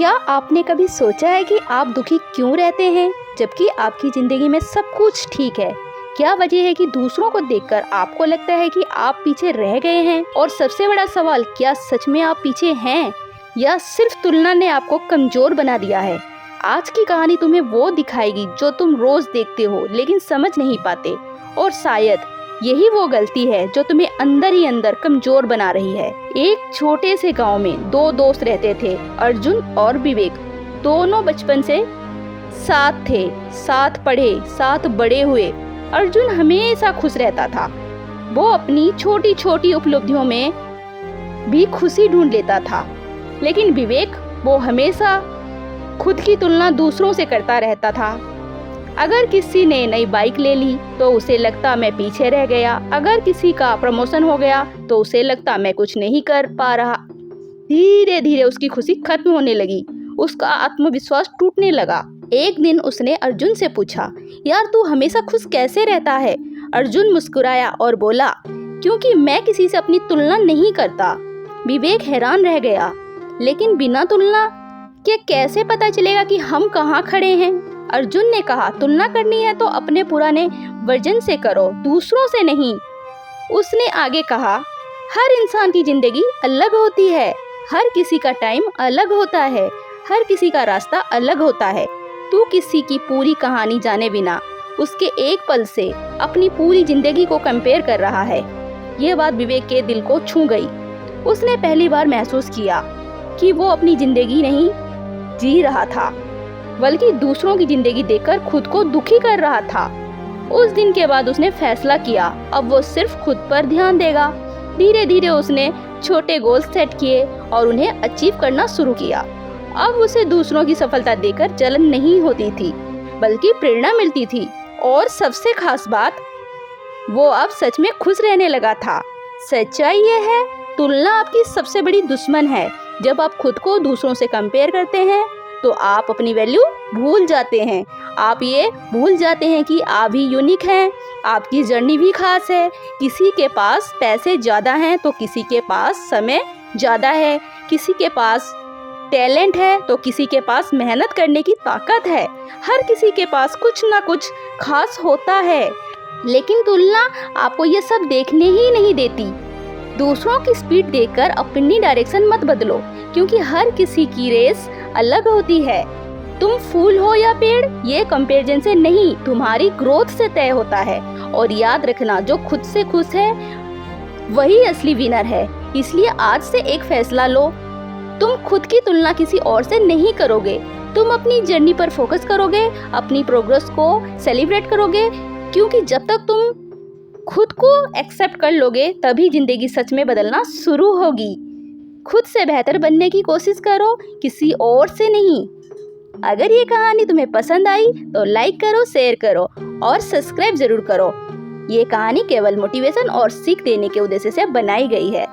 क्या आपने कभी सोचा है कि आप दुखी क्यों रहते हैं जबकि आपकी ज़िंदगी में सब कुछ ठीक है? क्या वजह है कि दूसरों को देखकर आपको लगता है कि आप पीछे रह गए हैं? और सबसे बड़ा सवाल, क्या सच में आप पीछे हैं या सिर्फ तुलना ने आपको कमज़ोर बना दिया है? आज की कहानी तुम्हें वो दिखाएगी जो तुम रोज़ देखते हो लेकिन समझ नहीं पाते, और शायद यही वो गलती है जो तुम्हें अंदर ही अंदर कमजोर बना रही है। एक छोटे से गांव में दो दोस्त रहते थे, अर्जुन और विवेक। दोनों बचपन से साथ थे, साथ पढ़े, साथ बड़े हुए। अर्जुन हमेशा खुश रहता था। वो अपनी छोटी छोटी उपलब्धियों में भी खुशी ढूंढ लेता था, लेकिन विवेक वो हमेशा खुद की तुलना दूसरों से करता रहता था। अगर किसी ने नई बाइक ले ली तो उसे लगता मैं पीछे रह गया। अगर किसी का प्रमोशन हो गया तो उसे लगता मैं कुछ नहीं कर पा रहा। धीरे धीरे उसकी खुशी खत्म होने लगी, उसका आत्मविश्वास टूटने लगा। एक दिन उसने अर्जुन से पूछा, यार तू हमेशा खुश कैसे रहता है? अर्जुन मुस्कुराया और बोला, क्योंकि मैं किसी से अपनी तुलना नहीं करता। विवेक हैरान रह गया, लेकिन बिना तुलना के कैसे पता चलेगा कि हम कहाँ खड़े हैं? अर्जुन ने कहा, तुलना करनी है तो अपने पुराने वर्जन से करो, दूसरों से नहीं। उसने आगे कहा, हर इंसान की जिंदगी अलग होती है, हर किसी का टाइम अलग होता है, हर किसी का रास्ता अलग होता है। तू किसी की पूरी कहानी जाने बिना उसके एक पल से अपनी पूरी जिंदगी को कंपेयर कर रहा है। ये बात विवेक के दिल को छू गई। उसने पहली बार महसूस किया कि वो अपनी जिंदगी नहीं जी रहा था, बल्कि दूसरों की जिंदगी देखकर खुद को दुखी कर रहा था। उस दिन के बाद उसने फैसला किया, अब वो सिर्फ खुद पर ध्यान देगा। धीरे धीरे उसने छोटे गोल सेट किए और उन्हें अचीव करना शुरू किया। अब उसे दूसरों की सफलता देखकर जलन नहीं होती थी, बल्कि प्रेरणा मिलती थी। और सबसे खास बात, वो अब सच में खुश रहने लगा था। सच्चाई ये है, तुलना आपकी सबसे बड़ी दुश्मन है। जब आप खुद को दूसरों से कंपेयर करते हैं तो आप अपनी वैल्यू भूल जाते हैं। आप ये भूल जाते हैं कि आप भी यूनिक हैं, आपकी जर्नी भी खास है। किसी के पास पैसे ज़्यादा हैं तो किसी के पास समय ज़्यादा है, किसी के पास टैलेंट है तो किसी के पास मेहनत करने की ताकत है। हर किसी के पास कुछ ना कुछ खास होता है, लेकिन तुलना आपको ये सब देखने ही नहीं देती। दूसरों की स्पीड देखकर अपनी डायरेक्शन मत बदलो, क्योंकि हर किसी की रेस अलग होती है। तुम फूल हो या पेड़, ये कंपैरिजन से नहीं, तुम्हारी ग्रोथ से तय होता है। और याद रखना, जो खुद से खुश है वही असली विनर है। इसलिए आज से एक फैसला लो, तुम खुद की तुलना किसी और से नहीं करोगे। तुम अपनी जर्नी पर फोकस करोगे, अपनी प्रोग्रेस को सेलिब्रेट करोगे, क्योंकि जब तक तुम खुद को एक्सेप्ट कर लोगे तभी जिंदगी सच में बदलना शुरू होगी। खुद से बेहतर बनने की कोशिश करो, किसी और से नहीं। अगर ये कहानी तुम्हें पसंद आई तो लाइक करो, शेयर करो और सब्सक्राइब जरूर करो। ये कहानी केवल मोटिवेशन और सीख देने के उद्देश्य से बनाई गई है।